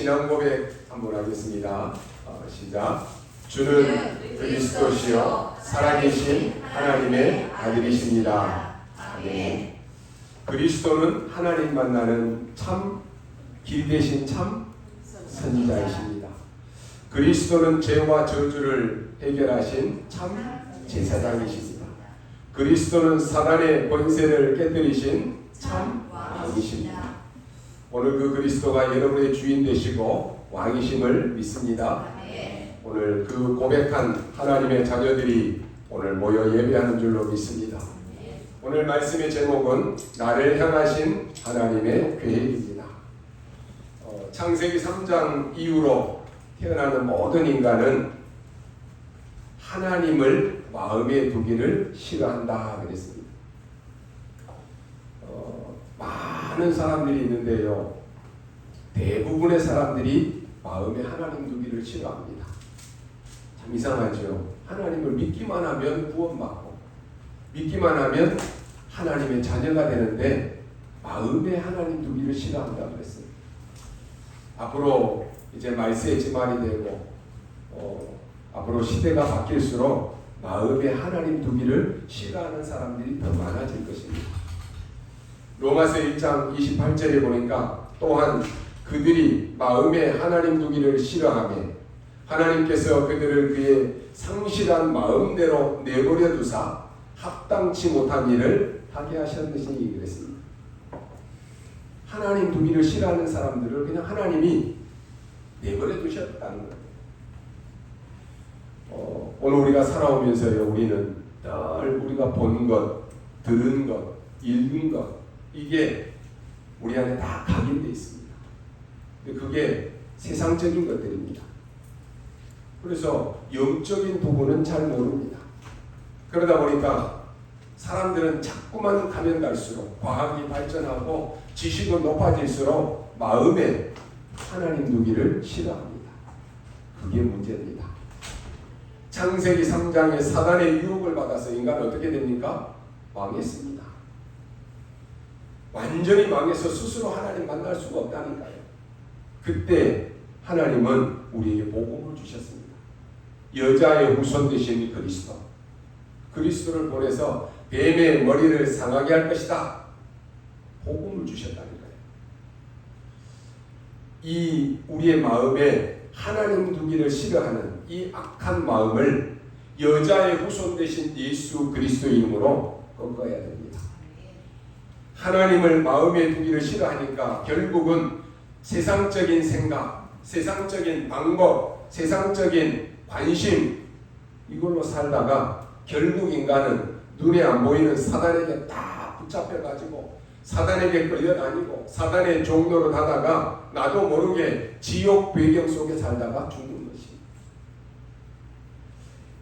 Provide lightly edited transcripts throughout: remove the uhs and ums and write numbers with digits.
신앙 고백 한번 하겠습니다. 시작. 주는 그리스도시요 살아계신 하나님의 아들이십니다. 아멘. 그리스도는 하나님 만나는 참 길 대신 참 선지자이십니다. 그리스도는 죄와 저주를 해결하신 참 제사장이십니다. 그리스도는 사단의 권세를 깨뜨리신 참 왕이십니다. 오늘 그 그리스도가 여러분의 주인 되시고 왕이심을 믿습니다. 오늘 그 고백한 하나님의 자녀들이 오늘 모여 예배하는 줄로 믿습니다. 오늘 말씀의 제목은 나를 향하신 하나님의 계획입니다. 창세기 3장 이후로 태어나는 모든 인간은 하나님을 마음에 두기를 싫어한다 그랬습니다. 많은 사람들이 있는데요, 대부분의 사람들이 마음에 하나님 두기를 싫어합니다. 참 이상하죠. 하나님을 믿기만 하면 구원받고 믿기만 하면 하나님의 자녀가 되는데 마음에 하나님 두기를 싫어한다고 그랬어요. 앞으로 이제 말세의 지말이 되고 앞으로 시대가 바뀔수록 마음에 하나님 두기를 싫어하는 사람들이 더 많아질 것입니다. 로마서 1장 28절에 보니까 또한 그들이 마음에 하나님 두기를 싫어하며 하나님께서 그들을 그의 상실한 마음대로 내버려 두사 합당치 못한 일을 하게 하셨느니 그랬습니다. 하나님 두기를 싫어하는 사람들을 그냥 하나님이 내버려 두셨다는 거예요. 오늘 우리가 살아오면서요, 우리는 늘 우리가 본 것, 들은 것, 읽은 것, 이게 우리 안에 다 각인되어 있습니다. 그게 세상적인 것들입니다. 그래서 영적인 부분은 잘 모릅니다. 그러다 보니까 사람들은 자꾸만 가면 갈수록 과학이 발전하고 지식은 높아질수록 마음에 하나님 두기를 싫어합니다. 그게 문제입니다. 창세기 3장에 사단의 유혹을 받아서 인간은 어떻게 됩니까? 망했습니다. 완전히 망해서 스스로 하나님 만날 수가 없다니까요. 그때 하나님은 우리에게 복음을 주셨습니다. 여자의 후손 되신 그리스도, 그리스도를 보내서 뱀의 머리를 상하게 할 것이다. 복음을 주셨다니까요. 이 우리의 마음에 하나님 두기를 싫어하는 이 악한 마음을 여자의 후손 되신 예수 그리스도의 이름으로 꺾어야 됩니다. 하나님을 마음에 두기를 싫어하니까 결국은 세상적인 생각, 세상적인 방법, 세상적인 관심, 이걸로 살다가 결국 인간은 눈에 안 보이는 사단에게 다 붙잡혀가지고 사단에게 끌려다니고 사단의 종로로 가다가 나도 모르게 지옥 배경 속에 살다가 죽는 것입니다.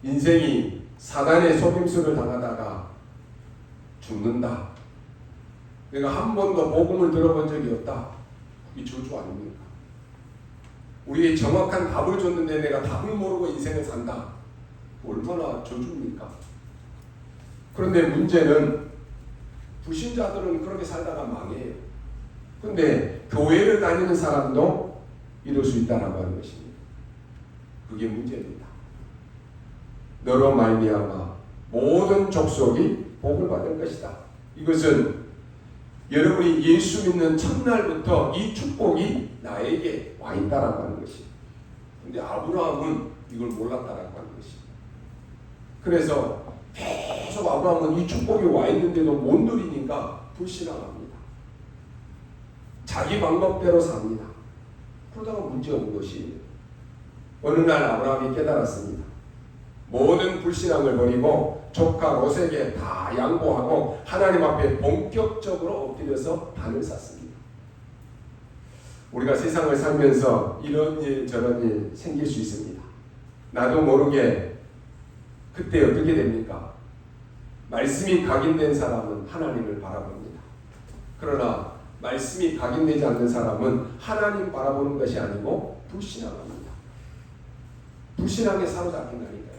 인생이 사단의 속임수를 당하다가 죽는다. 내가 한 번도 복음을 들어본 적이 없다. 이 저주 아닙니까? 우리에게 정확한 답을 줬는데 내가 답을 모르고 인생을 산다. 얼마나 저주입니까? 그런데 문제는 불신자들은 그렇게 살다가 망해요. 그런데 교회를 다니는 사람도 이럴 수 있다라고 하는 것입니다. 그게 문제입니다. 너로 말미암아 모든 족속이 복을 받을 것이다. 이것은 여러분이 예수 믿는 첫날부터 이 축복이 나에게 와 있다라고 하는 것입니다. 그런데 아브라함은 이걸 몰랐다라고 하는 것입니다. 그래서 계속 아브라함은 이 축복이 와 있는데도 못 누리니까 불신앙합니다. 자기 방법대로 삽니다. 그러다가 문제 온 것이 어느 날 아브라함이 깨달았습니다. 모든 불신앙을 버리고 조카 롯에게 다 양보하고 하나님 앞에 본격적으로 엎드려서 단을 쌌습니다. 우리가 세상을 살면서 이런 일 저런 일 생길 수 있습니다. 나도 모르게 그때 어떻게 됩니까? 말씀이 각인된 사람은 하나님을 바라봅니다. 그러나 말씀이 각인되지 않는 사람은 하나님 바라보는 것이 아니고 불신앙합니다. 불신앙에 사로잡힌다니까요.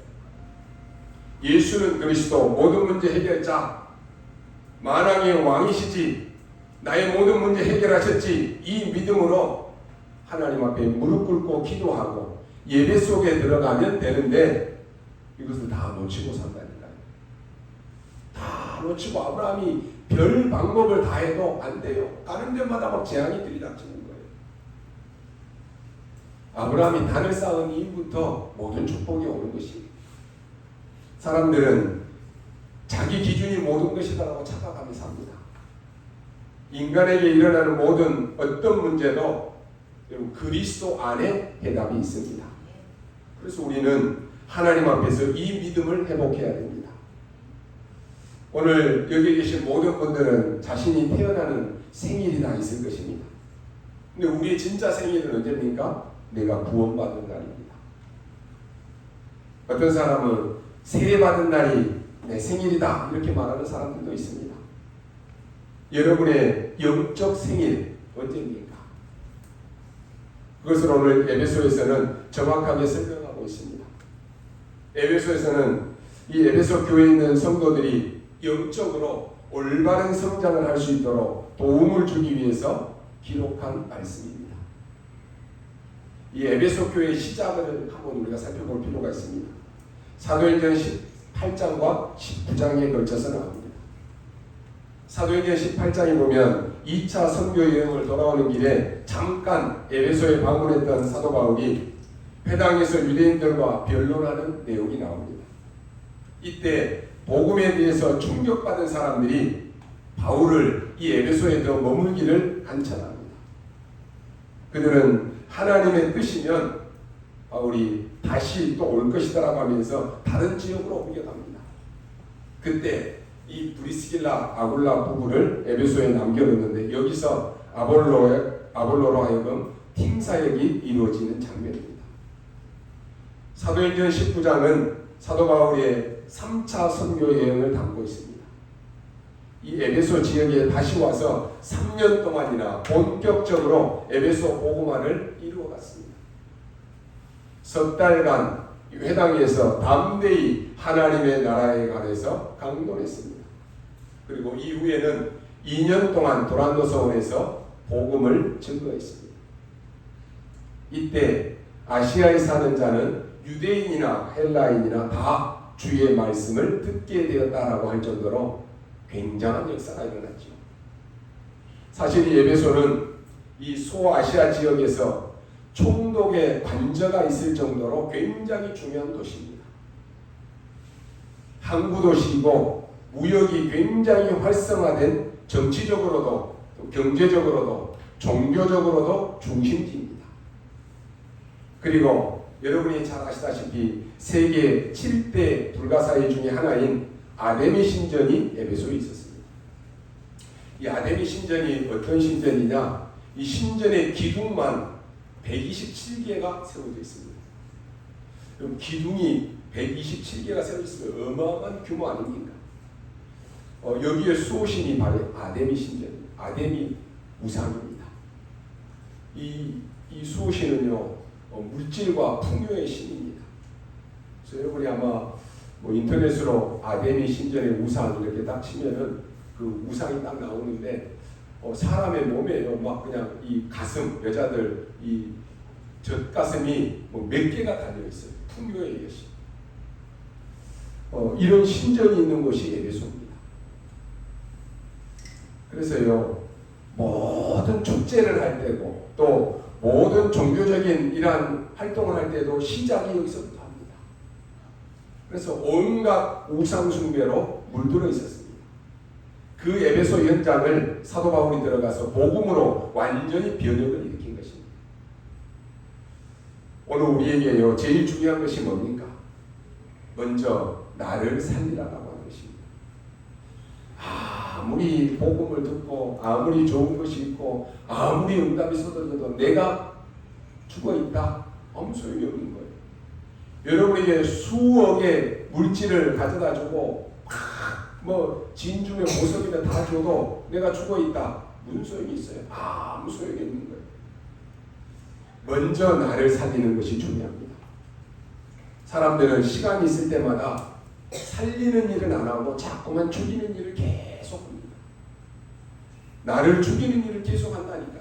예수는 그리스도 모든 문제 해결자, 만왕의 왕이시지, 나의 모든 문제 해결하셨지, 이 믿음으로 하나님 앞에 무릎 꿇고 기도하고 예배 속에 들어가면 되는데 이것을 다 놓치고 산다니까요. 다 놓치고 아브라함이 별 방법을 다 해도 안 돼요. 가는 데마다 막 재앙이 들이닥치는 거예요. 아브라함이 단을 쌓은 이후부터 모든 축복이 오는 것입니다. 사람들은 자기 기준이 모든 것이다라고 착각하며 삽니다. 인간에게 일어나는 모든 어떤 문제도 그리스도 안에 해답이 있습니다. 그래서 우리는 하나님 앞에서 이 믿음을 회복해야 됩니다. 오늘 여기 계신 모든 분들은 자신이 태어나는 생일이 다 있을 것입니다. 근데 우리의 진짜 생일은 언제입니까? 내가 구원받은 날입니다. 어떤 사람은 세례받은 날이 내 생일이다 이렇게 말하는 사람들도 있습니다. 여러분의 영적 생일 언제입니까? 그것을 오늘 에베소에서는 정확하게 설명하고 있습니다. 에베소에서는 이 에베소 교회에 있는 성도들이 영적으로 올바른 성장을 할 수 있도록 도움을 주기 위해서 기록한 말씀입니다. 이 에베소 교회의 시작을 한번 우리가 살펴볼 필요가 있습니다. 사도행전 18장과 19장에 걸쳐서 나옵니다. 사도행전 18장에 보면 2차 선교 여행을 돌아오는 길에 잠깐 에베소에 방문했던 사도 바울이 회당에서 유대인들과 변론하는 내용이 나옵니다. 이때 복음에 대해서 충격받은 사람들이 바울을 이 에베소에 더 머물기를 간청합니다. 그들은 하나님의 뜻이면 바울이 다시 또 올 것이다라고 하면서 다른 지역으로 옮겨갑니다. 그때 이 브리스길라 아굴라 부부를 에베소에 남겨놓는데 여기서 아볼로로 하여금 팀 사역이 이루어지는 장면입니다. 사도행전 19장은 사도 바울의 3차 선교 여행을 담고 있습니다. 이 에베소 지역에 다시 와서 3년 동안이나 본격적으로 에베소 복음화를 이루어갔습니다. 석 달간 회당에서 담대히 하나님의 나라에 관해서 강론했습니다. 그리고 이후에는 2년 동안 도란도 서원에서 복음을 증거했습니다. 이때 아시아에 사는 자는 유대인이나 헬라인이나 다 주의 말씀을 듣게 되었다라고 할 정도로 굉장한 역사가 일어났죠. 사실 이 에베소는 이 소아시아 지역에서 총독의 관저가 있을 정도로 굉장히 중요한 도시입니다. 항구 도시이고 무역이 굉장히 활성화된 정치적으로도 경제적으로도 종교적으로도 중심지입니다. 그리고 여러분이 잘 아시다시피 세계 7대 불가사의 중에 하나인 아데미 신전이 에베소에 있었습니다. 이 아데미 신전이 어떤 신전이냐? 이 신전의 기둥만 127개가 세워져 있습니다. 그럼 기둥이 127개가 세워져 있으면 어마어마한 규모 아닙니까? 여기에 수호신이 바로 아데미 신전, 아데미 우상입니다. 이 수호신은요, 물질과 풍요의 신입니다. 그래서 여러분이 아마 인터넷으로 아데미 신전의 우상 이렇게 딱 치면은 그 우상이 딱 나오는데 사람의 몸에요 막 그냥 이 가슴 여자들 이 젖가슴이 몇 개가 달려 있어요. 풍요의 여신. 이런 신전이 있는 곳이 에베소입니다. 그래서요 모든 축제를 할 때고 또 모든 종교적인 이러한 활동을 할 때도 시작이 여기서부터 합니다. 그래서 온갖 우상 숭배로 물들어 있었습니다. 그 에베소 현장을 사도 바울이 들어가서 복음으로 완전히 변혁을 일으킨 것입니다. 오늘 우리에게요 제일 중요한 것이 뭡니까? 먼저 나를 살리라고 하는 것입니다. 아무리 복음을 듣고 아무리 좋은 것이 있고 아무리 응답이 쏟아져도 내가 죽어있다? 아무 소용이 없는 거예요. 여러분에게 수억의 물질을 가져다 주고 진주면 보석이면 다 줘도 내가 죽어있다. 무슨 소용이 있어요? 아무 소용이 없는 거예요. 먼저 나를 살리는 것이 중요합니다. 사람들은 시간이 있을 때마다 살리는 일은 안 하고 자꾸만 죽이는 일을 계속합니다. 나를 죽이는 일을 계속한다니까요.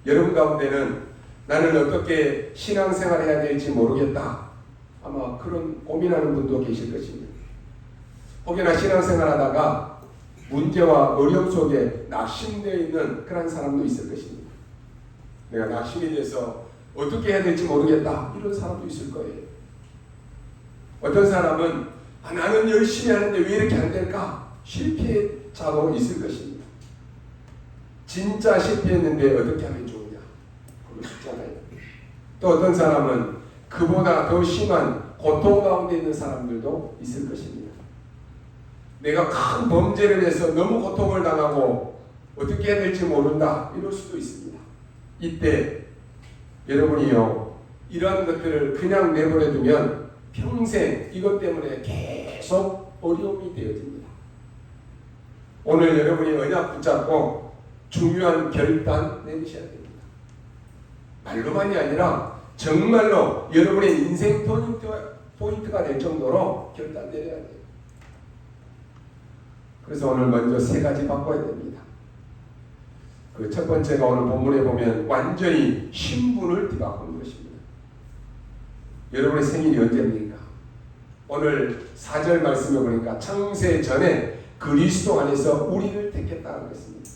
여러분 가운데는 나는 어떻게 신앙생활을 해야 될지 모르겠다. 아마 그런 고민하는 분도 계실 것입니다. 혹여나 신앙생활 하다가 문제와 어려움 속에 낙심되어 있는 그런 사람도 있을 것입니다. 내가 낙심이 돼서 어떻게 해야 될지 모르겠다. 이런 사람도 있을 거예요. 어떤 사람은 나는 열심히 하는데 왜 이렇게 안 될까? 실패자도 있을 것입니다. 진짜 실패했는데 어떻게 하면 좋으냐? 그럴 수 있잖아요. 또 어떤 사람은 그보다 더 심한 고통 가운데 있는 사람들도 있을 것입니다. 내가 큰 범죄를 해서 너무 고통을 당하고 어떻게 해야 될지 모른다. 이럴 수도 있습니다. 이때 여러분이요, 이러한 것들을 그냥 내버려 두면 평생 이것 때문에 계속 어려움이 되어집니다. 오늘 여러분이 언약 붙잡고 중요한 결단 내리셔야 됩니다. 말로만이 아니라 정말로 여러분의 인생 포인트가 될 정도로 결단 내려야 돼요. 그래서 오늘 먼저 세 가지 바꿔야 됩니다. 그 첫 번째가 오늘 본문에 보면 완전히 신분을 뒤바꾸는 것입니다. 여러분의 생일이 언제입니까? 오늘 4절 말씀에 보니까 창세 전에 그리스도 안에서 우리를 택했다는 것입니다.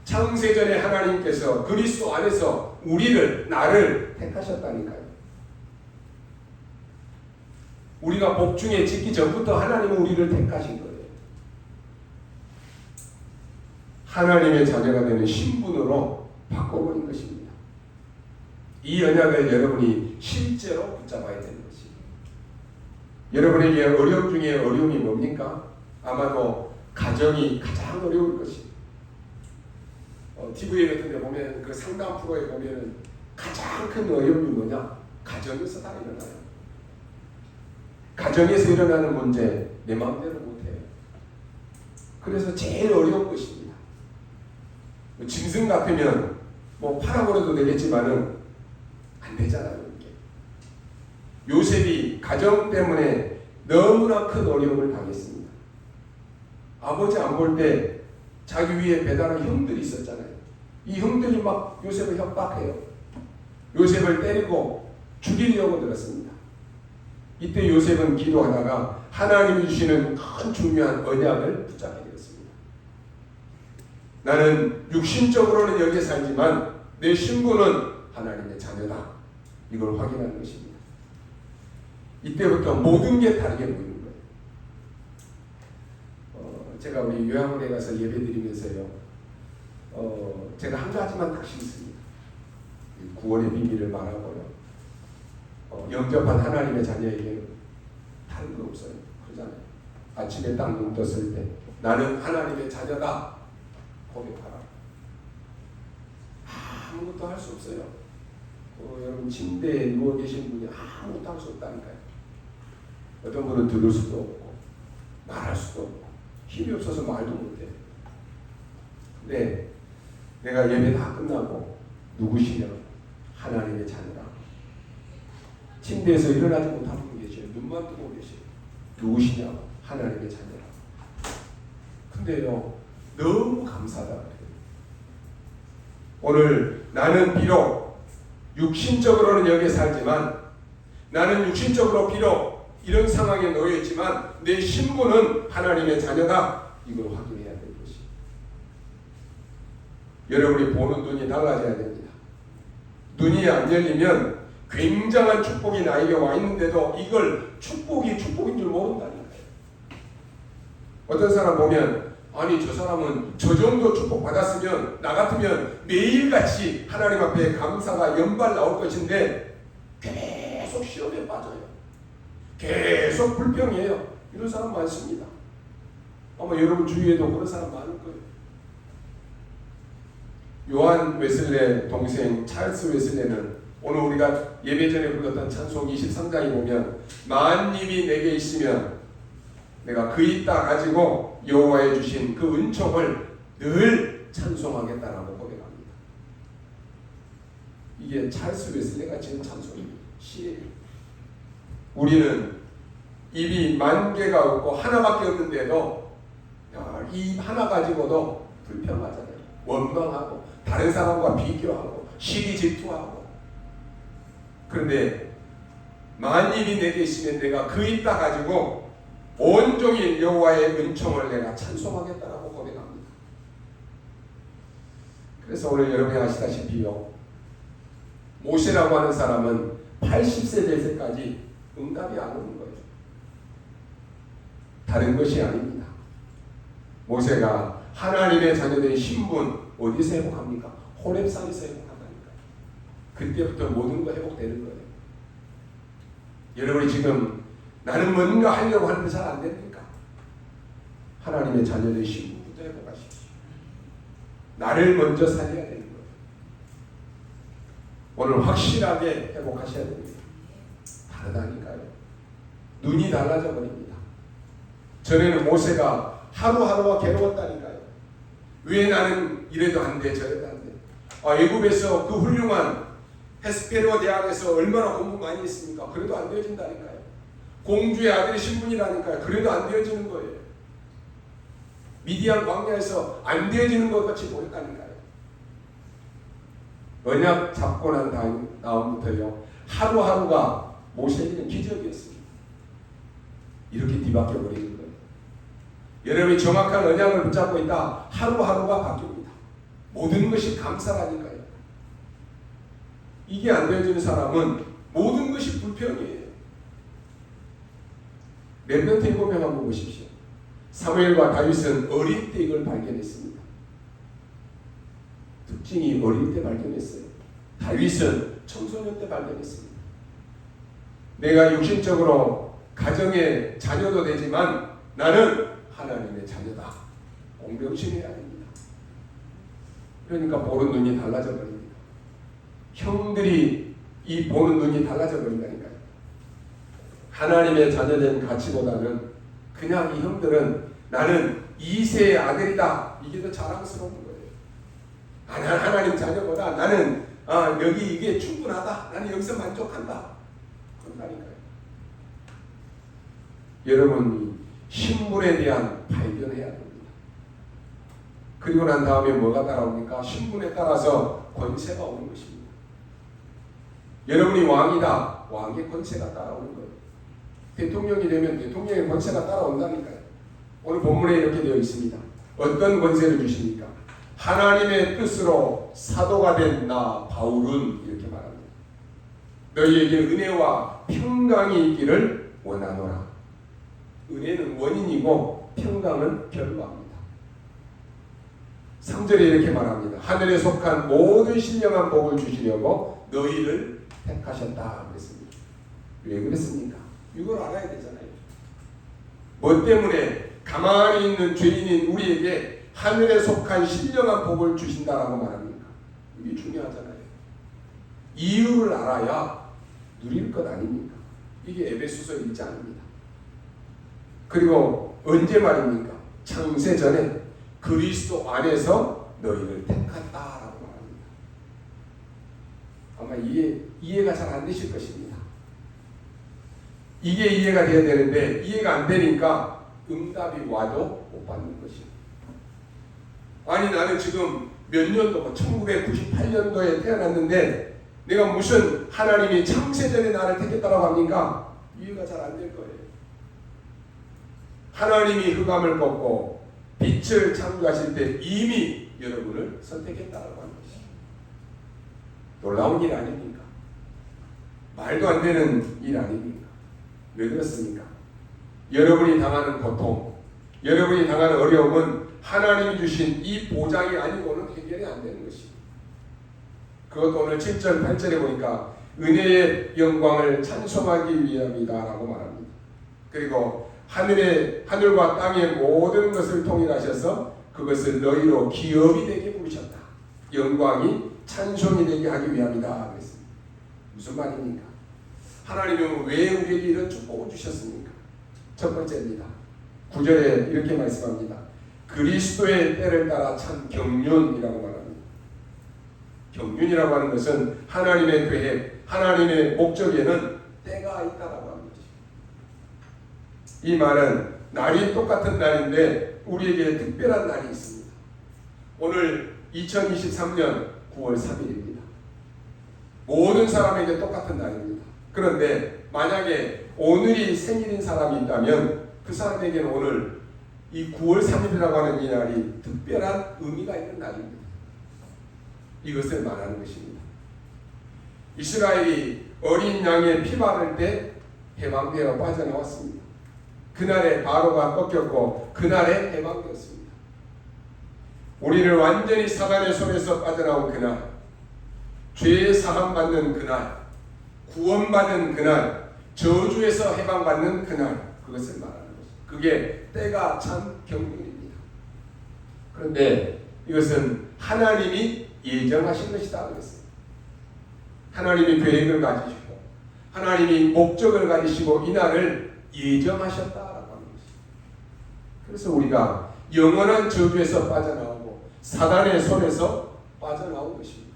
창세 전에 하나님께서 그리스도 안에서 우리를, 나를 택하셨다니까요. 우리가 복중에 짓기 전부터 하나님은 우리를 택하신 거예요. 하나님의 자녀가 되는 신분으로 바꿔버린 것입니다. 이 언약을 여러분이 실제로 붙잡아야 되는 것입니다. 여러분에게 어려움 중에 어려움이 뭡니까? 아마도 가정이 가장 어려울 것입니다. TV 같은 데 보면 그 상담 프로에 보면 가장 큰 어려움이 뭐냐? 가정에서 다 일어나요. 가정에서 일어나는 문제 내 마음대로 못해요. 그래서 제일 어려운 것입니다. 짐승 같으면 팔아버려도 되겠지만은 안 되잖아요. 이게. 요셉이 가정 때문에 너무나 큰 어려움을 당했습니다. 아버지 안 볼 때 자기 위에 배달한 형들이 있었잖아요. 이 형들이 막 요셉을 협박해요. 요셉을 때리고 죽이려고 들었습니다. 이때 요셉은 기도하다가 하나님이 주시는 큰 중요한 언약을 붙잡게 되었습니다. 나는 육신적으로는 여기에 살지만 내 신분은 하나님의 자녀다. 이걸 확인하는 것입니다. 이때부터 모든 게 다르게 보이는 거예요. 제가 우리 요양원에 가서 예배 드리면서요. 제가 한 가지만 딱 심습니다. 구원의 비밀을 말하고요. 영접한 하나님의 자녀에게 다른 거 없어요. 그러잖아요. 아침에 딱 눈 떴을 때 나는 하나님의 자녀다. 고백하라. 아무것도 할 수 없어요. 여러분 침대에 누워 계신 분이 아무것도 할 수 없다니까요. 어떤 분은 들을 수도 없고 말할 수도 없고 힘이 없어서 말도 못해요. 근데 내가 예배 다 끝나고 누구시냐? 하나님의 자녀라. 침대에서 일어나지 못하는 분 계셔요. 눈만 뜨고 계셔요. 누구시냐? 하나님의 자녀라. 근데요, 너무 감사하다 그래요. 오늘 나는 비록 육신적으로는 여기에 살지만, 나는 육신적으로 비록 이런 상황에 놓여 있지만 내 신분은 하나님의 자녀다. 이걸 확인해야 될 것이. 여러분이 보는 눈이 달라져야 됩니다. 눈이 안 열리면 굉장한 축복이 나에게 와 있는데도 이걸 축복인 줄 모른다니까요. 어떤 사람 보면 아니 저 사람은 저 정도 축복 받았으면 나 같으면 매일같이 하나님 앞에 감사가 연발 나올 것인데 계속 시험에 빠져요. 계속 불평해요. 이런 사람 많습니다. 아마 여러분 주위에도 그런 사람 많을 거예요. 요한 웨슬레 동생 찰스 웨슬레는 오늘 우리가 예배 전에 불렀던 찬송 23장에 보면 만입이 내게 있으면 내가 그 입 다 가지고 여호와의 주신 그 은총을 늘 찬송하겠다라고 고백합니다. 이게 찰스 웨슬레가 지은 찬송입니다. 시예요. 우리는 입이 만 개가 없고 하나밖에 없는데도 입 하나 가지고도 불평하잖아요. 원망하고 다른 사람과 비교하고 시기 질투하고. 그런데 만일이 내게 있으면 내가 그 있다 가지고 온종일 여호와의 은총을 내가 찬송하겠다라고 고백합니다. 그래서 오늘 여러분이 아시다시피요, 모세라고 하는 사람은 80세 될 때까지 응답이 안 오는 거예요. 다른 것이 아닙니다. 모세가 하나님의 자녀된 신분 어디서 회복합니까? 호렙산에서 회복한다니까요. 그때부터 모든 거 회복되는 거예요. 여러분이 지금 나는 뭔가 하려고 하는데 잘 안 됩니까? 하나님의 자녀된 신분부터 회복하십시오. 나를 먼저 살려야 되는 거예요. 오늘 확실하게 회복하셔야 됩니다. 다르다니까요. 눈이 달라져 버립니다. 전에는 모세가 하루하루가 괴로웠다니까요. 왜 나는 이래도 안 돼, 저래도 안 돼. 애굽에서 그 훌륭한 헤스페르 대학에서 얼마나 공부 많이 했습니까? 그래도 안 되어진다니까요. 공주의 아들의 신분이라니까요. 그래도 안 되어지는 거예요. 미디안 광야에서 안 되어지는 것 같이 보였다니까요. 언약 잡고 난 다음부터요, 하루하루가 모세에게는 기적이었습니다. 이렇게 뒤바뀌어 버리는 거예요. 여러분이 정확한 언약을 붙잡고 있다, 하루하루가 바뀝니다. 모든 것이 감사라니까요. 이게 안 되어지는 사람은 모든 것이 불평이에요. 렘넌트 7명 한번 보십시오. 사무엘과 다윗은 어릴 때 이걸 발견했습니다. 특징이 어릴 때 발견했어요. 다윗은 청소년 때 발견했습니다. 내가 육신적으로 가정의 자녀도 되지만 나는 하나님의 자녀다. 공병신해야 됩니다. 그러니까 보는 눈이 달라져 버립니다. 형들이 이 보는 눈이 달라져 버린다니까요. 하나님의 자녀된 가치보다는 그냥 이 형들은 나는 2세의 아들이다, 이게 더 자랑스러운 거예요. 나는 하나님 자녀보다 나는 여기 이게 충분하다, 나는 여기서 만족한다, 그런다니까요. 여러분, 신분에 대한 발견해야 됩니다. 그리고 난 다음에 뭐가 따라옵니까? 신분에 따라서 권세가 오는 것입니다. 여러분이 왕이다, 왕의 권세가 따라오는 거예요. 대통령이 되면 대통령의 권세가 따라온다니까요. 오늘 본문에 이렇게 되어 있습니다. 어떤 권세를 주십니까? 하나님의 뜻으로 사도가 된 나 바울은 이렇게 말합니다. 너희에게 은혜와 평강이 있기를 원하노라. 은혜는 원인이고 평강은 결과입니다. 3절에 이렇게 말합니다. 하늘에 속한 모든 신령한 복을 주시려고 너희를 택하셨다 그랬습니다. 왜 그랬습니까? 이걸 알아야 되잖아요. 뭐 때문에 가만히 있는 죄인인 우리에게 하늘에 속한 신령한 복을 주신다라고 말합니까? 이게 중요하잖아요. 이유를 알아야 누릴 것 아닙니까? 이게 에베소서 1장입니다. 그리고 언제 말입니까? 창세 전에 그리스도 안에서 너희를 택했다라고 말합니다. 아마 이해가 잘 안 되실 것입니다. 이게 이해가 돼야 되는데 이해가 안 되니까 응답이 와도 못 받는 것이에요. 아니 나는 지금 몇 년도, 1998년도에 태어났는데 내가 무슨 하나님이 창세전에 나를 택했다고 합니까? 이해가 잘 안 될 거예요. 하나님이 흑암을 꺾고 빛을 창조하실 때 이미 여러분을 선택했다고 하는 것이에요. 놀라운 일 아닙니까? 말도 안 되는 일 아닙니까? 왜 그렇습니까? 여러분이 당하는 고통, 여러분이 당하는 어려움은 하나님이 주신 이 보장이 아니고는 해결이 안 되는 것입니다. 그것도 오늘 7절, 8절에 보니까 은혜의 영광을 찬송하기 위함이다라고 말합니다. 그리고 하늘과 땅의 모든 것을 통일하셔서 그것을 너희로 기업이 되게 부르셨다. 영광이 찬송이 되게 하기 위함이다 그랬습니다. 무슨 말입니까? 하나님은 왜 우리에게 이런 축복을 주셨습니까? 첫 번째입니다. 9절에 이렇게 말씀합니다. 그리스도의 때를 따라 참 경륜이라고 말합니다. 경륜이라고 하는 것은 하나님의 계획, 하나님의 목적에는 때가 있다라고 합니다. 이 말은 날이 똑같은 날인데 우리에게 특별한 날이 있습니다. 오늘 2023년 9월 3일입니다. 모든 사람에게 똑같은 날입니다. 그런데 만약에 오늘이 생일인 사람이 있다면 그 사람에게는 오늘 이 9월 3일이라고 하는 이 날이 특별한 의미가 있는 날입니다. 이것을 말하는 것입니다. 이스라엘이 어린 양의 피 바를 때 해방되어 빠져나왔습니다. 그날에 바로가 꺾였고 그날에 해방되었습니다. 우리를 완전히 사단의 손에서 빠져나온 그날, 죄 사함 받는 그날, 구원받은 그날, 저주에서 해방받는 그날, 그것을 말하는 것입니다. 그게 때가 참 경륜입니다. 그런데 이것은 하나님이 예정하신 것이다 그랬어요. 하나님이 계획을 가지시고 하나님이 목적을 가지시고 이 날을 예정하셨다라고 하는 것입니다. 그래서 우리가 영원한 저주에서 빠져나오고 사단의 손에서 빠져나온 것입니다.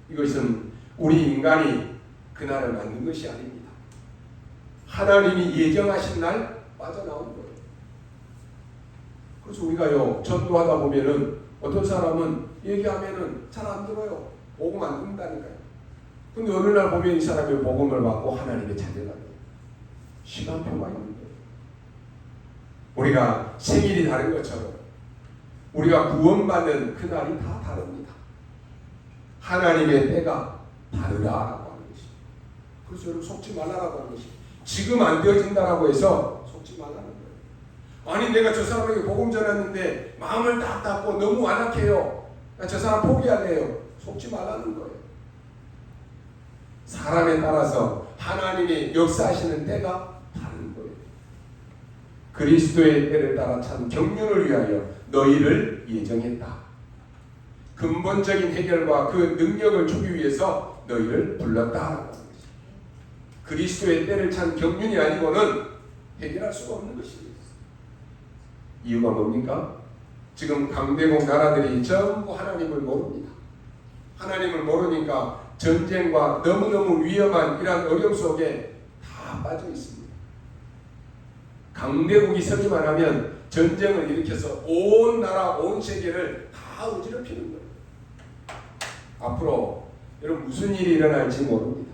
이것은 우리 인간이 그날을 만든 것이 아닙니다. 하나님이 예정하신 날 빠져나온 거예요. 그래서 우리가요, 전도하다 보면은 어떤 사람은 얘기하면은 잘 안 들어요. 복음 안 듣는다니까요. 근데 어느 날 보면 이 사람이 복음을 받고 하나님의 자녀가 돼요. 시간표가 있는 거예요. 우리가 생일이 다른 것처럼 우리가 구원받는 그날이 다 다릅니다. 하나님의 때가 다르다라고 하는 것입니다. 그래서 여러분 속지 말라라고 하는 것입니다. 지금 안 되어진다라고 해서 속지 말라는 거예요. 아니 내가 저 사람에게 복음 전했는데 마음을 딱 닫고 너무 완악해요. 저 사람 포기할래요. 속지 말라는 거예요. 사람에 따라서 하나님이 역사하시는 때가 다른 거예요. 그리스도의 때를 따라 참 경륜을 위하여 너희를 예정했다. 근본적인 해결과 그 능력을 주기 위해서 너희를 불렀다라고 하는 것입니다. 그리스도의 때를 찬 경륜이 아니고는 해결할 수가 없는 것입니다. 이유가 뭡니까? 지금 강대국 나라들이 전부 하나님을 모릅니다. 하나님을 모르니까 전쟁과 너무너무 위험한 이러한 어려움 속에 다 빠져 있습니다. 강대국이 서기만 하면 전쟁을 일으켜서 온 나라, 온 세계를 다 어지럽히는 거예요. 앞으로 여러분 무슨 일이 일어날지 모릅니다.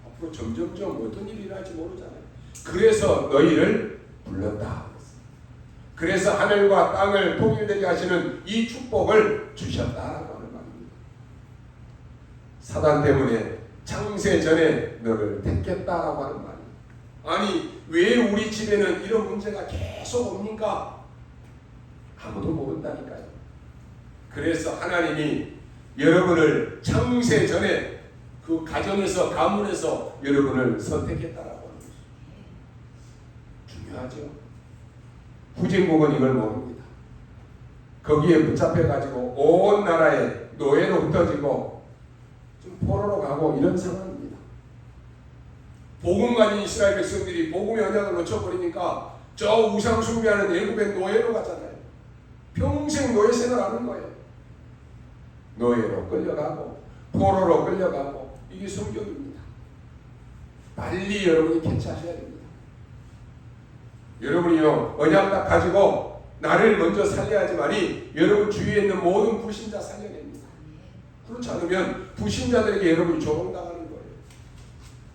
앞으로 점점점 어떤 일이 일어날지 모르잖아요. 그래서 너희를 불렀다. 그래서 하늘과 땅을 통일되게 하시는 이 축복을 주셨다라고 하는 말입니다. 사단 때문에 창세 전에 너를 택했다라고 하는 말입니다. 아니 왜 우리 집에는 이런 문제가 계속 옵니까? 아무도 모른다니까요. 그래서 하나님이 여러분을 창세 전에 그 가정에서 가문에서 여러분을 선택했다라고 하는 것이죠. 중요하죠. 후진국은 이걸 모릅니다. 거기에 붙잡혀가지고 온 나라에 노예로 흩어지고 좀 포로로 가고 이런 상황입니다. 복음 가진 이스라엘 백성들이 복음의 언약을 놓쳐버리니까 저 우상 숭배하는 애굽의 노예로 가잖아요. 평생 노예 생활하는 거예요. 노예로 끌려가고 포로로 끌려가고 이게 성경입니다. 빨리 여러분이 캐치하셔야 됩니다. 여러분이요 언약 딱 가지고 나를 먼저 살려야지만이 여러분 주위에 있는 모든 불신자 살려냅니다. 그렇지 않으면 불신자들에게 여러분이 조롱당하는 거예요.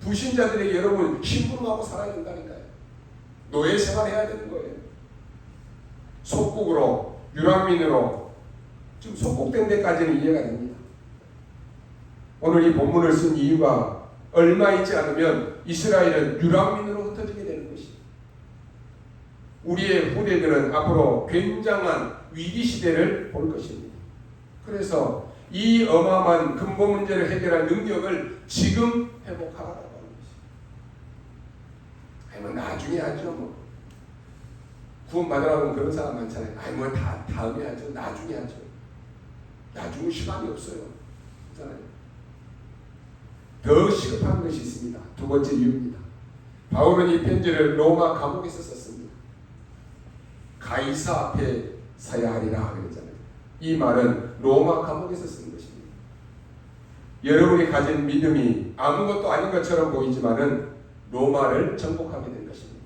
불신자들에게 여러분 심부름하고 살아야 된다니까요. 노예 생활해야 되는 거예요. 속국으로 유랑민으로 지금 속국된 데까지는 이해가 됩니다. 오늘 이 본문을 쓴 이유가 얼마 있지 않으면 이스라엘은 유랑민으로 흩어지게 되는 것입니다. 우리의 후대들은 앞으로 굉장한 위기 시대를 볼 것입니다. 그래서 이 어마어마한 근본 문제를 해결할 능력을 지금 회복하라고 하는 것입니다. 아니 뭐 나중에 하죠. 뭐 구원 받으라고 그런 사람 많잖아요. 아니 뭐 다음에 하죠. 나중에 하죠. 나중에 시간이 없어요. 그렇잖아요. 더 시급한 것이 있습니다. 두 번째 이유입니다. 바울은 이 편지를 로마 감옥에서 썼습니다. 가이사 앞에 서야 하리라 그랬잖아요. 이 말은 로마 감옥에서 쓴 것입니다. 여러분이 가진 믿음이 아무것도 아닌 것처럼 보이지만은 로마를 정복하게 될 것입니다.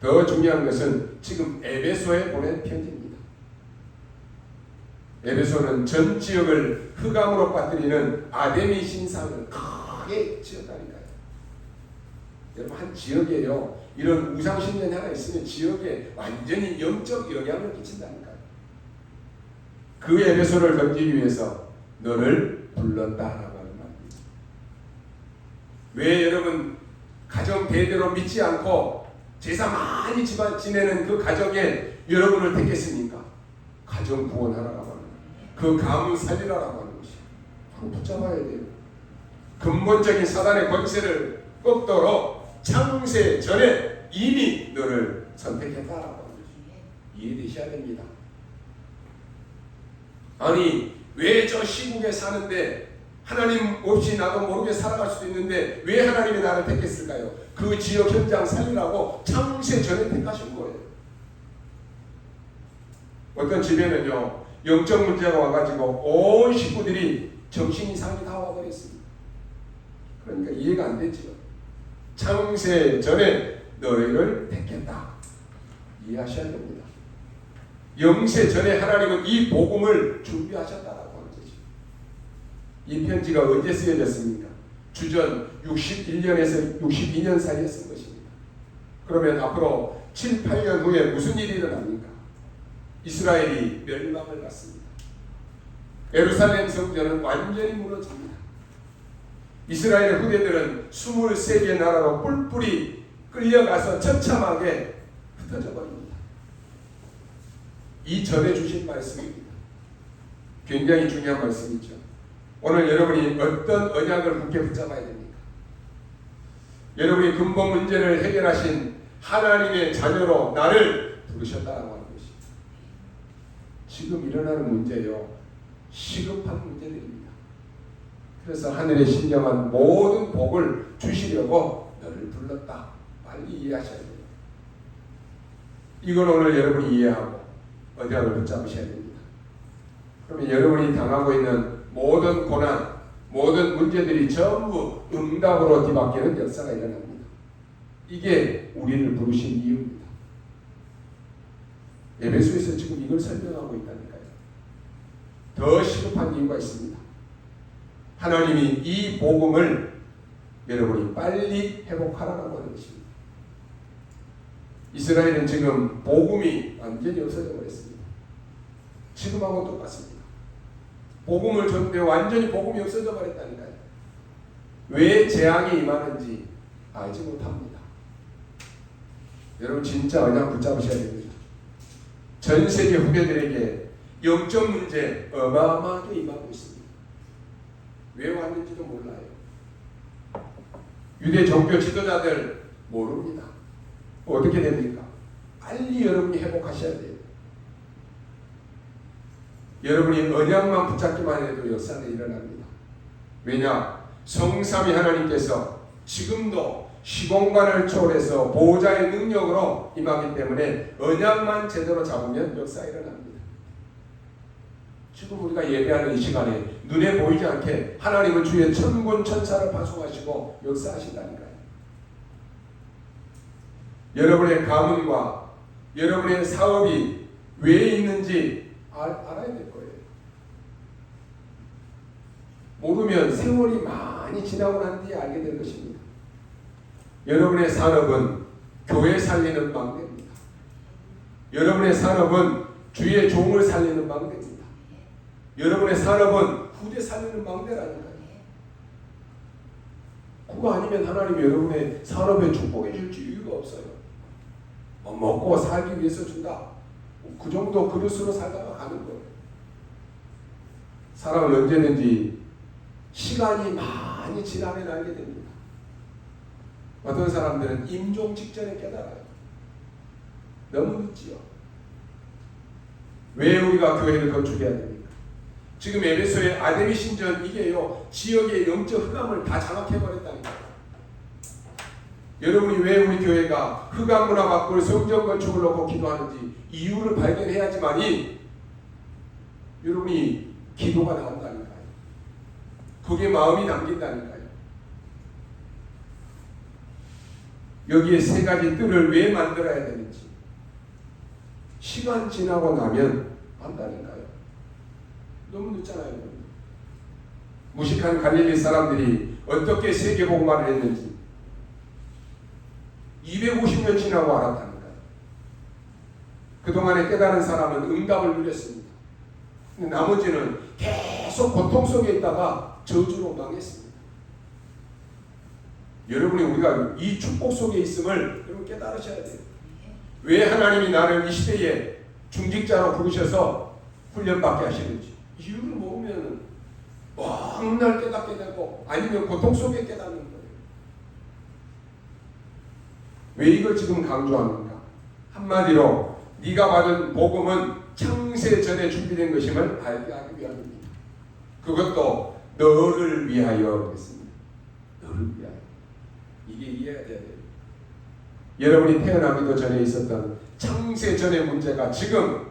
더 중요한 것은 지금 에베소에 보낸 편지입니다. 에베소는 전 지역을 흑암으로 빠뜨리는 아데미 신상을 크게 지었다니까요. 여러분, 한 지역에요, 이런 우상신전이 하나 있으면 지역에 완전히 영적 영향을 끼친다니까요. 그 에베소를 건지기 위해서 너를 불렀다라고 하는 말입니다. 왜 여러분 가정 대대로 믿지 않고 제사 많이 지내는 그 가정에 여러분을 택했습니까? 가정 구원하라고 하는, 그 가문 살리라고 하는 것이 붙잡아야 돼요. 근본적인 사단의 권세를 꺾도록 창세 전에 이미 너를 선택했다라고 하는 것이 이해되셔야 됩니다. 아니, 왜 저 시국에 사는데 하나님 없이 나도 모르게 살아갈 수도 있는데 왜 하나님이 나를 택했을까요? 그 지역 현장 살리라고 창세 전에 택하신 거예요. 어떤 집에는요, 영적 문제가 와가지고 온 식구들이 정신 이상이 다 와버렸습니다. 그러니까 이해가 안 되죠. 창세 전에 너희를 택했다. 이해하셔야 됩니다. 영세 전에 하나님은 이 복음을 준비하셨다라고 하는 거죠. 이 편지가 언제 쓰여졌습니까? 주전 61년에서 62년 사이에 쓴 것입니다. 그러면 앞으로 7, 8년 후에 무슨 일이 일어납니까? 이스라엘이 멸망을 받습니다. 예루살렘 성전은 완전히 무너집니다. 이스라엘의 후대들은 23개의 나라로 뿔뿔이 끌려가서 처참하게 흩어져 버립니다. 이 전에 주신 말씀입니다. 굉장히 중요한 말씀이죠. 오늘 여러분이 어떤 언약을 굳게 붙잡아야 됩니까? 여러분이 근본 문제를 해결하신 하나님의 자녀로 나를 부르셨다라고 하는 것입니다. 지금 일어나는 문제요, 시급한 문제들입니다. 그래서 하늘에 신령한 모든 복을 주시려고 너를 불렀다. 빨리 이해하셔야 돼요. 이건 오늘 여러분이 이해하고 언약을 붙잡으셔야 됩니다. 그러면 여러분이 당하고 있는 모든 고난, 모든 문제들이 전부 응답으로 뒤바뀌는 역사가 일어납니다. 이게 우리를 부르신 이유입니다. 에베소에서 지금 이걸 설명하고 있다니까요. 더 시급한 이유가 있습니다. 하나님이 이 복음을 여러분이 빨리 회복하라고 하는 것입니다. 이스라엘은 지금 복음이 완전히 없어져 버렸습니다. 지금하고 똑같습니다. 복음을 줬는데 완전히 복음이 없어져 버렸다니까요. 왜 재앙이 임하는지 알지 못합니다. 여러분, 진짜 언약 붙잡으셔야 됩니다. 전 세계 후대들에게 영적 문제 어마어마하게 임하고 있습니다. 왜 왔는지도 몰라요. 유대 종교 지도자들 모릅니다. 어떻게 됩니까? 빨리 여러분이 회복하셔야 돼요. 여러분이 언약만 붙잡기만 해도 역사는 일어납니다. 왜냐? 성삼위 하나님께서 지금도 시공간을 초월해서 보호자의 능력으로 임하기 때문에 언약만 제대로 잡으면 역사가 일어납니다. 지금 우리가 예배하는 이 시간에 눈에 보이지 않게 하나님은 주의 천군 천사를 파송하시고 역사하신다니까요. 여러분의 가문과 여러분의 사업이 왜 있는지 알아야 될 거예요. 모르면 세월이 많이 지나고 난 뒤에 알게 될 것입니다. 여러분의 산업은 교회 살리는 망대입니다. 여러분의 산업은 주의 종을 살리는 망대입니다. 여러분의 산업은 후대 살리는 망대라니까요. 그거 아니면 하나님 여러분의 산업에 축복해 줄지 이유가 없어요. 먹고 살기 위해서 준다. 그 정도 그릇으로 살다가 가는 거예요. 사람은 언제든지 시간이 많이 지나면 알게 됩니다. 어떤 사람들은 임종 직전에 깨달아요. 너무 늦지요. 왜 우리가 교회를 건축해야 됩니까? 지금 에베소의 아데미 신전 이게요, 지역의 영적 흑암을 다 장악해버렸다니까요. 여러분이 왜 우리 교회가 흑암 문화 바꿀 성전 건축을 놓고 기도하는지 이유를 발견해야지만이 여러분이 기도가 나온다니까요. 그게 마음이 담긴다니까요. 여기에 세 가지 뜰을 왜 만들어야 되는지 시간 지나고 나면 안다니까요. 너무 늦잖아요. 무식한 갈릴리 사람들이 어떻게 세계복음화를 했는지 250년 지나고 알았다니까요. 그동안에 깨달은 사람은 응답을 누렸습니다. 근데 나머지는 계속 고통 속에 있다가 저주로 망했습니다. 여러분이 우리가 이 축복 속에 있음을 여러분 깨달으셔야 돼요. 왜 하나님이 나를 이 시대에 중직자로 부르셔서 훈련받게 하시는지 이유를 모르면 맨날 깨닫게 되고 아니면 고통 속에 깨닫는 거예요. 왜 이걸 지금 강조합니까? 한마디로 네가 받은 복음은 창세 전에 준비된 것임을 알게 하기 위함입니다. 그것도 너를 위하여 그랬습니다. 너를 위하여. 이게 이해가 돼야 돼요. 여러분이 태어나기도 전에 있었던 창세 전의 문제가 지금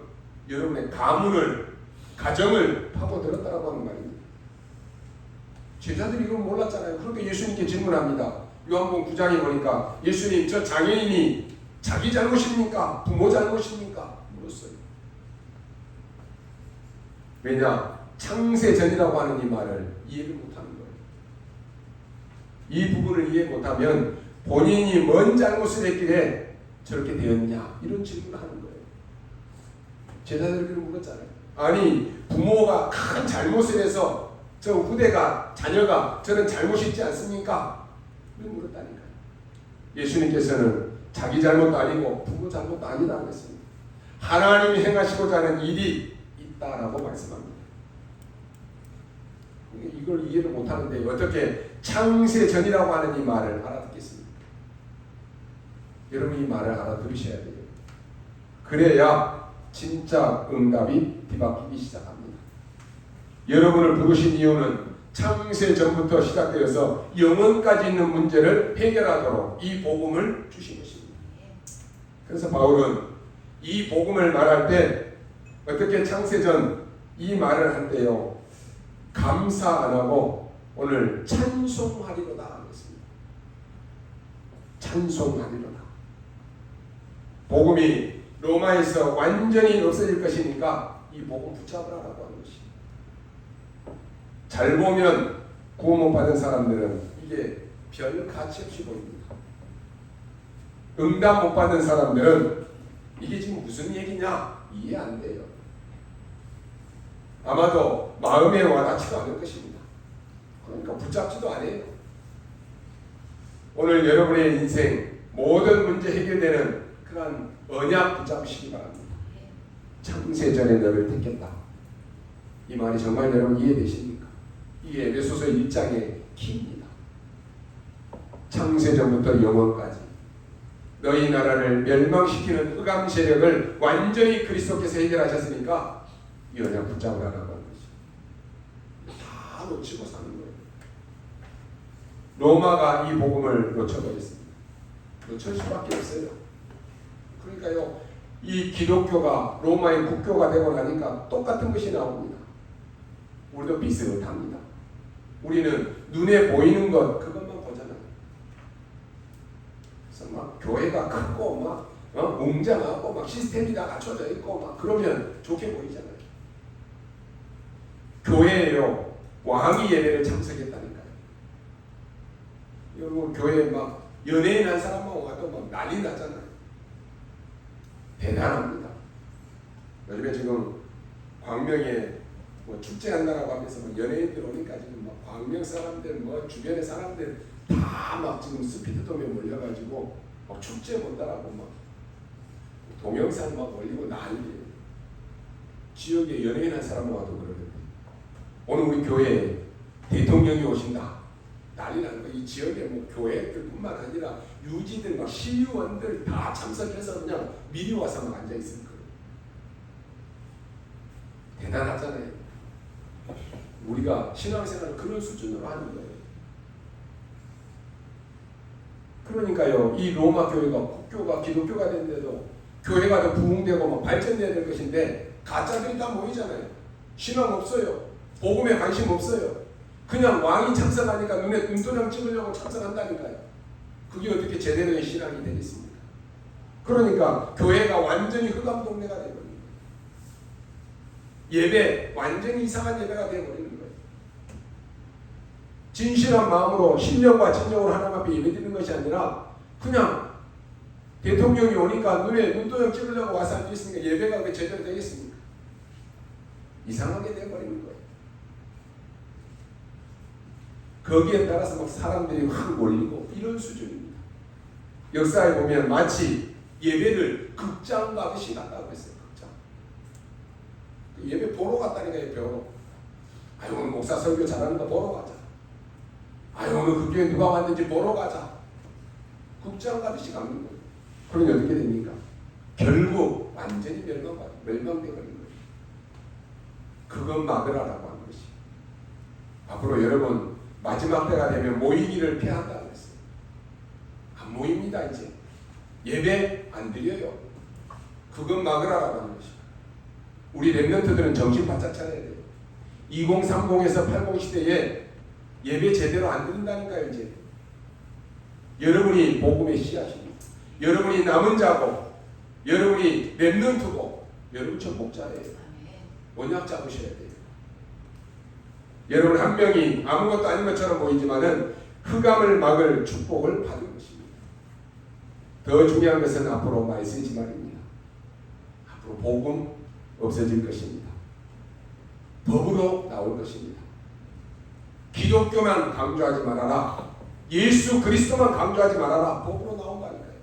여러분의 가문을, 가정을 파고들었다고 하는 말입니다. 제자들이 이걸 몰랐잖아요. 그렇게 예수님께 질문합니다. 요한복음 9장에 보니까 예수님 저 장애인이 자기 잘못입니까? 부모 잘못입니까? 물었어요. 왜냐? 창세전이라고 하는 이 말을 이해를 못하는 거예요. 이 부분을 이해 못하면 본인이 뭔 잘못을 했길래 저렇게 되었냐 이런 질문을 하는 거예요. 제자들이 물었잖아요. 아니 부모가 큰 잘못을 해서 저 후대가 자녀가 저는 잘못이 있지 않습니까? 이런 물었다니까요. 예수님께서는 자기 잘못도 아니고 부모 잘못도 아니라고 했습니다. 하나님이 행하시고자 하는 일이 있다라고 말씀합니다. 이걸 이해를 못하는데 어떻게 창세전이라고 하는 이 말을 알아듣겠습니까? 여러분 이 말을 알아들으셔야 돼요. 그래야 진짜 응답이 뒤바뀌기 시작합니다. 여러분을 부르신 이유는 창세전부터 시작되어서 영원까지 있는 문제를 해결하도록 이 복음을 주신 것입니다. 그래서 바울은 이 복음을 말할 때 어떻게 창세전 이 말을 할 때요 감사 안 하고 오늘 찬송하리로다 했습니다. 찬송하리로다. 복음이 로마에서 완전히 없어질 것이니까 이 복음 붙잡으라고 하는 것입니다. 잘 보면 구원 못 받은 사람들은 이게 별 가치 없이 보입니다. 응답 못 받은 사람들은 이게 지금 무슨 얘기냐 이해 안 돼요. 아마도 마음에 와닿지도 않을 것입니다. 그러니까 붙잡지도 않아요. 오늘 여러분의 인생 모든 문제 해결되는 그런 언약 붙잡으시기 바랍니다. 창세전에 너를 택했다. 이 말이 정말 여러분 이해되십니까? 이게 에베소서 1장의 키입니다. 창세전부터 영원까지 너희 나라를 멸망시키는 흑암 세력을 완전히 그리스도께서 해결하셨으니까 이 언약 붙잡으라고 하는 것이 다 놓치고 사는 거예요. 로마가 이 복음을 놓쳐버렸습니다. 놓칠 수밖에 없어요. 그러니까요 이 기독교가 로마의 국교가 되고 나니까 똑같은 것이 나옵니다. 우리도 비슷합니다. 우리는 눈에 보이는 것 그것만 보잖아요. 그래서 막 교회가 크고 막 웅장하고 막 시스템이 다 갖춰져 있고 막 그러면 좋게 보이잖아요. 교회에요 왕이 예배를 참석했다니까요. 여러분 교회에 막 연예인 한 사람만 와도 막 난리 나잖아요. 대단합니다. 요즘에 지금 광명에 뭐 축제한다라고 하면서 막 연예인들 오니까 지금 막 광명 사람들 뭐 주변의 사람들 다 막 지금 스피드돔에 몰려가지고 막 축제 본다라고 막 동영상 막 올리고 난리예요. 지역에 연예인 한 사람 와도 그러는데 오늘 우리 교회에 대통령이 오신다 난리 나는 거. 이 지역에 뭐 교회들뿐만 아니라 유지들 막 시의원들 다 참석해서 그냥 미리 와서 막 앉아 있을 거예요. 대단하잖아요. 우리가 신앙생활을 그런 수준으로 하는 거예요. 그러니까요, 이 로마 교회가 국교가 기독교가 됐는데도 교회가 더 부흥되고 막 발전돼야 될 것인데 가짜들이 다 모이잖아요. 신앙 없어요. 복음에 관심 없어요. 그냥 왕이 참석하니까 눈에 눈도장 찍으려고 참석한다니까요. 그게 어떻게 제대로의 신앙이 되겠습니까? 그러니까 교회가 완전히 흑암 동네가 되버립니다. 예배 완전히 이상한 예배가 되어버리는 거예요. 진실한 마음으로 신령과 진정으로 하나님 앞에 예배드리는 것이 아니라 그냥 대통령이 오니까 눈에 눈도장 찍으려고 와서 앉아있으니까 예배가 왜 제대로 되겠습니까? 이상하게 되어버리는 거예요. 거기에 따라서 막 사람들이 확 몰리고 이런 수준입니다. 역사에 보면 마치 예배를 극장 가듯이 갔다고 했어요. 극장. 예배 보러 갔다니까요. 배우러. 아유 오늘 목사 설교 잘하는 거 보러 가자. 아유 오늘 그 교회 누가 왔는지 보러 가자. 극장 가듯이 가는 거예요. 그러니 어떻게 됩니까? 결국 완전히 멸망되어버린 거예요. 그것 막으라라고 한 것이. 앞으로 여러분 마지막 때가 되면 모이기를 피한다고 했어요. 안 모입니다 이제. 예배 안 드려요. 그것 막으라라고 하는 것이. 우리 렘넌트들은 정신 바짝 차려야 돼요. 2030에서 80 시대에 예배 제대로 안 드린다니까요 이제. 여러분이 복음의 씨앗입니다. 여러분이 남은 자고, 여러분이 렘넌트고, 여러분 전복자예요. 언약 잡으셔야 돼요. 여러분 한 명이 아무것도 아닌 것처럼 보이지만은 흑암을 막을 축복을 받은 것입니다. 더 중요한 것은 앞으로 말세지 말입니다. 앞으로 복음 없어질 것입니다. 법으로 나올 것입니다. 기독교만 강조하지 말아라. 예수 그리스도만 강조하지 말아라. 법으로 나온다니까요.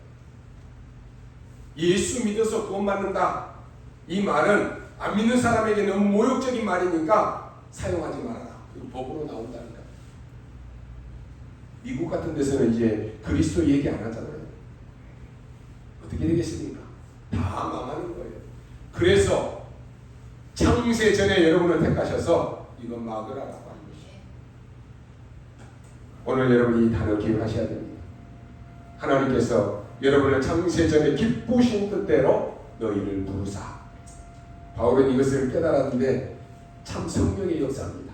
예수 믿어서 구원받는다. 이 말은 안 믿는 사람에게 너무 모욕적인 말이니까 사용하지 말아라. 이거 법으로 나온다니까. 미국 같은 데서는 이제 그리스도 얘기 안 하잖아요. 어떻게 되겠습니까? 다 망하는 거예요. 그래서 창세 전에 여러분을 택하셔서 이건 막으라라고 하는 것이죠. 오늘 여러분이 이 단어 기억하셔야 됩니다. 하나님께서 여러분을 창세 전에 기쁘신 뜻대로 너희를 부르사. 바울은 이것을 깨달았는데 참 성령의 역사입니다.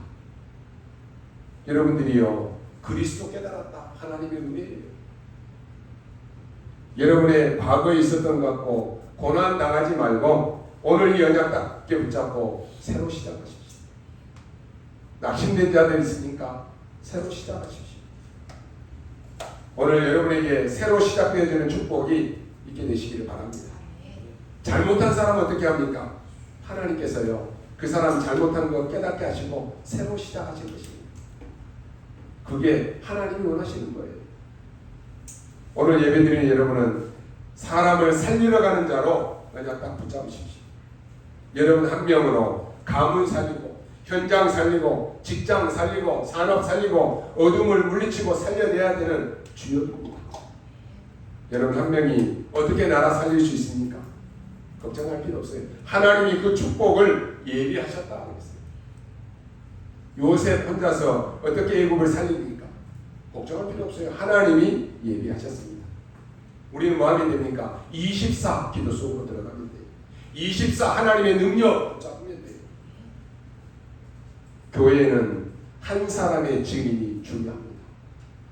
여러분들이요 그리스도 깨달았다. 하나님의 은혜예요. 여러분의 과거에 있었던 것 같고 고난 당하지 말고 오늘 이 언약답게 붙잡고 새로 시작하십시오. 낙심된 자들 있으니까 새로 시작하십시오. 오늘 여러분에게 새로 시작되어지는 축복이 있게 되시기를 바랍니다. 잘못한 사람은 어떻게 합니까? 하나님께서요 그 사람 잘못한 거 깨닫게 하시고 새로 시작하실 것입니다. 그게 하나님이 원하시는 거예요. 오늘 예배드리는 여러분은 사람을 살리러 가는 자로 그냥 딱 붙잡으십시오. 여러분 한 명으로 가문 살리고 현장 살리고 직장 살리고 산업 살리고 어둠을 물리치고 살려내야 되는 주역입니다. 여러분 한 명이 어떻게 나라 살릴 수 있습니까? 걱정할 필요 없어요. 하나님이 그 축복을 예비하셨다 그랬어요. 요셉 혼자서 어떻게 애굽을 살립니까? 걱정할 필요 없어요. 하나님이 예비하셨습니다. 우리는 뭐 하면 됩니까? 24 기도 속으로 들어가면 돼요. 24 하나님의 능력 잡으면 돼요. 교회는 한 사람의 증인이 중요합니다.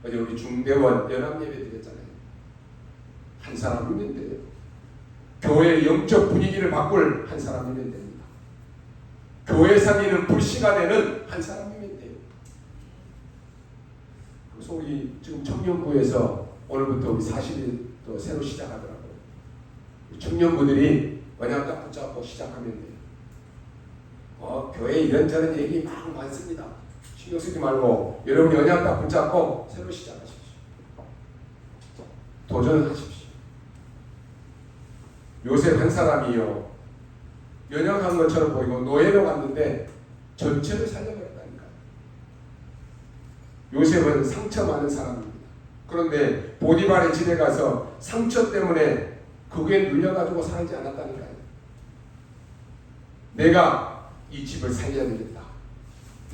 어제 우리 중대원 연합예배 드렸잖아요. 한 사람이면 돼요. 교회의 영적 분위기를 바꿀 한 사람이면 됩니다. 교회 살리는 불씨가 되는 한 사람이면 돼요. 그래서 우리 지금 청년부에서 오늘부터 우리 40일 또 새로 시작하더라고요. 청년부들이 언약 딱 붙잡고 시작하면 돼요. 교회 이런저런 얘기 막 많습니다. 신경 쓰지 말고 여러분이 언약 딱 붙잡고 새로 시작하십시오. 도전하십시오. 요셉 한 사람이요 연약한 것처럼 보이고 노예로 갔는데 전체를 살려버렸다니까요. 요셉은 상처 많은 사람입니다. 그런데 보디발의 집에 가서 상처 때문에 그게 눌려가지고 살지 않았다니까요. 내가 이 집을 살려야 되겠다.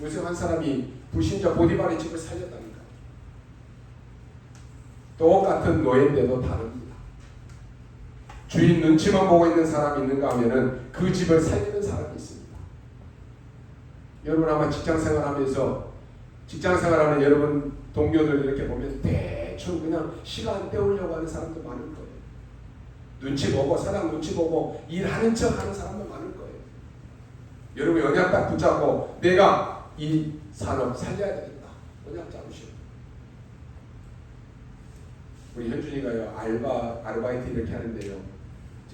요셉 한 사람이 불신자 보디발의 집을 살렸다니까요. 똑같은 노예인데도 다릅니다. 주인 눈치만 보고 있는 사람이 있는가 하면은 그 집을 살리는 사람이 있습니다. 여러분 아마 직장생활하면서 직장생활하는 여러분 동료들 이렇게 보면 대충 그냥 시간 때우려고 하는 사람도 많을 거예요. 눈치 보고 사람 눈치 보고 일하는 척 하는 사람도 많을 거예요. 여러분 언약 딱 붙잡고 내가 이 산업 살려야 되겠다. 언약 잡으시오. 우리 현준이가요 아르바이트 이렇게 하는데요.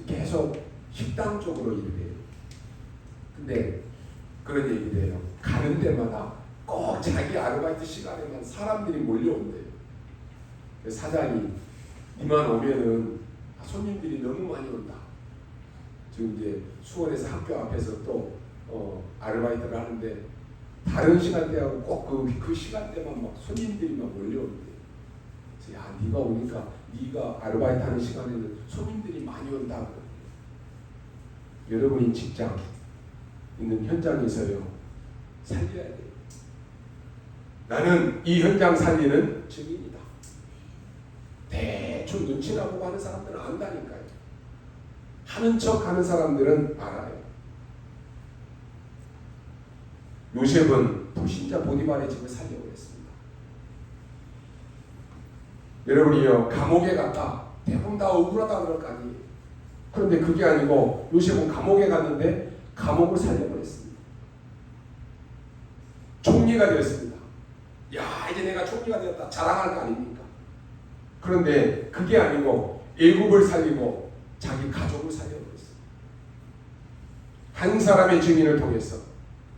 계속 식당 쪽으로 일을 해요. 근데 그런 얘기를 해요. 가는 데마다 꼭 자기 아르바이트 시간에만 사람들이 몰려온대요. 사장이 니만 오면은 손님들이 너무 많이 온다. 지금 이제 수원에서 학교 앞에서 또 아르바이트를 하는데 다른 시간대하고 꼭 그 시간대만 막 손님들이 막 몰려오는데, 야 네가 오니까 네가 아르바이트 하는 시간에는 손님들이 많이 온다. 여러분이 직장 있는 현장에서요 살려야 돼요. 나는 이 현장 살리는 증인이다. 대충 눈치나 보고 하는 사람들은 안다니까요. 하는 척 하는 사람들은 알아요. 요셉은 불신자 보디발의 집을 살려고 했습니다. 여러분이요 감옥에 갔다 대부분 다 억울하다 그럴 거 아니에요. 그런데 그게 아니고 요셉은 감옥에 갔는데 감옥을 살려버렸습니다. 총리가 되었습니다. 야 이제 내가 총리가 되었다 자랑할 거 아닙니까? 그런데 그게 아니고 애굽을 살리고 자기 가족을 살려버렸어요. 한 사람의 증인을 통해서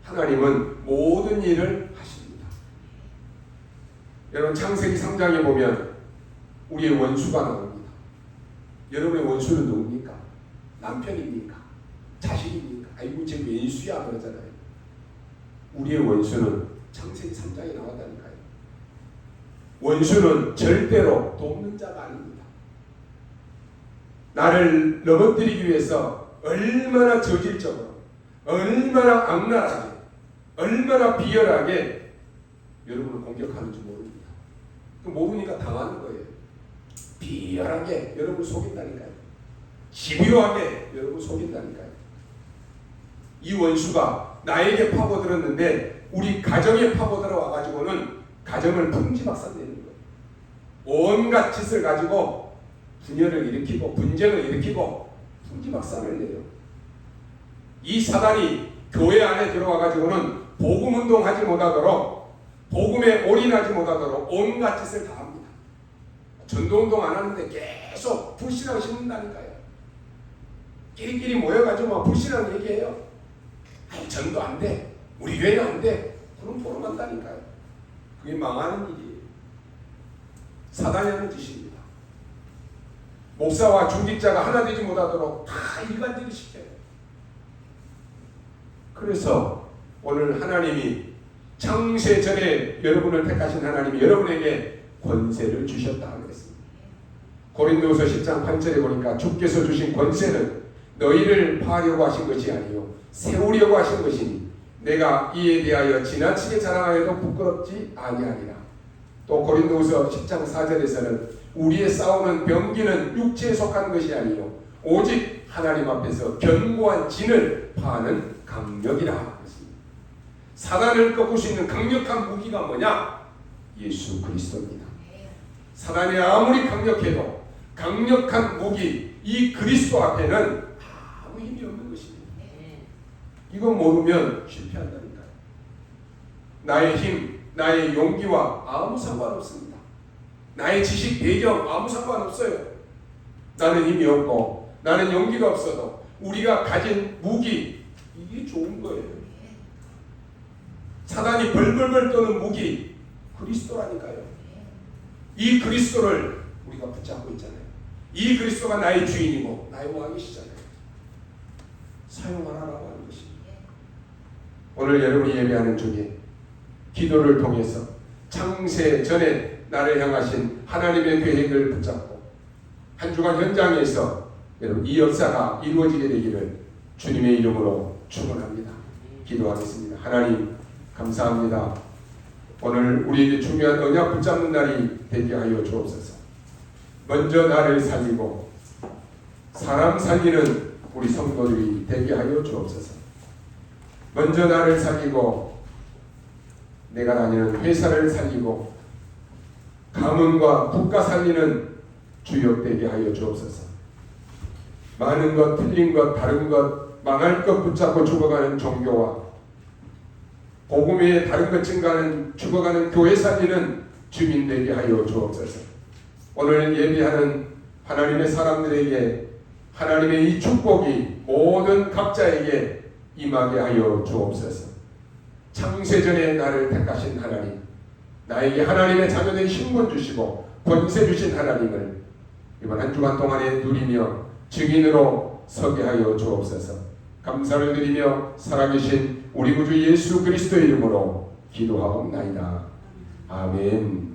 하나님은 모든 일을 하십니다. 여러분 창세기 3장에 보면 우리의 원수가 나옵니다. 여러분의 원수는 누굽니까? 남편입니까? 자식입니까? 아이고 제 왼수야 그러잖아요. 우리의 원수는 창세기 3장에 나왔다니까요. 원수는 절대로 돕는 자가 아닙니다. 나를 넘어뜨리기 위해서 얼마나 저질적으로, 얼마나 악랄하게, 얼마나 비열하게 여러분을 공격하는지 모릅니다. 모르니까 당하는 거예요. 비열하게 여러분을 속인다니까요. 집요하게 여러분을 속인다니까요. 이 원수가 나에게 파고들었는데 우리 가정에 파고들어 와가지고는 가정을 풍지박산내는 거예요. 온갖 짓을 가지고 분열을 일으키고 분쟁을 일으키고 풍지박산을 내요. 이 사단이 교회 안에 들어와가지고는 복음운동하지 못하도록, 복음에 올인하지 못하도록 온갖 짓을 다 합니다. 전도운동 안 하는데 계속 불신앙 심는다니까요. 끼리끼리 모여가지고 막 불신앙 얘기해요. 아니 전도 안 돼, 우리 교회는 안 돼, 그럼 포럼한다니까요. 그게 망하는 일이에요. 사단이 하는 짓입니다. 목사와 중직자가 하나 되지 못하도록 다 일관되게 시켜요. 그래서 오늘 하나님이 창세 전에 여러분을 택하신 하나님이 여러분에게 권세를 주셨다고 했습니다. 고린도후서 10장 8절에 보니까 주께서 주신 권세는 너희를 파하려고 하신 것이 아니요 세우려고 하신 것이니 내가 이에 대하여 지나치게 자랑하여도 부끄럽지 아니하리라. 또 고린도후서 10장 4절에서는 우리의 싸우는 병기는 육체에 속한 것이 아니요 오직 하나님 앞에서 견고한 진을 파하는 강력이라. 사단을 꺾을 수 있는 강력한 무기가 뭐냐? 예수 그리스도입니다. 사단이 아무리 강력해도 강력한 무기 이 그리스도 앞에는 아무 힘이 없는 것입니다. 이거 모르면 실패한다니까요. 나의 힘, 나의 용기와 아무 상관없습니다. 나의 지식, 배경 아무 상관없어요. 나는 힘이 없고 나는 용기가 없어도 우리가 가진 무기 이게 좋은 거예요. 사단이 벌벌벌 떠는 무기 그리스도라니까요. 이 그리스도를 우리가 붙잡고 있잖아요. 이 그리스도가 나의 주인이고 나의 왕이시잖아요. 사용하라고 하는 것입니다. 오늘 여러분이 예배하는 중에 기도를 통해서 창세 전에 나를 향하신 하나님의 계획을 붙잡고 한 주간 현장에서 여러분 이 역사가 이루어지게 되기를 주님의 이름으로 축원합니다. 기도하겠습니다. 하나님 감사합니다. 오늘 우리에게 중요한 언약 붙잡는 날이 되게 하여 주옵소서. 먼저 나를 살리고 사람 살리는 우리 성도들이 되게 하여 주옵소서. 먼저 나를 살리고 내가 다니는 회사를 살리고 가문과 국가 살리는 주역 되게 하여 주옵소서. 많은 것, 틀린 것, 다른 것 망할 것 붙잡고 죽어가는 종교와 복음 외에 다른 것 증가하는 죽어가는 교회 살리는 주민 되게 하여 주옵소서. 오늘 예비하는 하나님의 사람들에게 하나님의 이 축복이 모든 각자에게 임하게 하여 주옵소서. 창세전에 나를 택하신 하나님, 나에게 하나님의 자녀된 신분 주시고 권세 주신 하나님을 이번 한 주간 동안에 누리며 증인으로 서게 하여 주옵소서. 감사를 드리며 살아계신 우리 구주 예수 그리스도의 이름으로 기도하옵나이다. 아멘.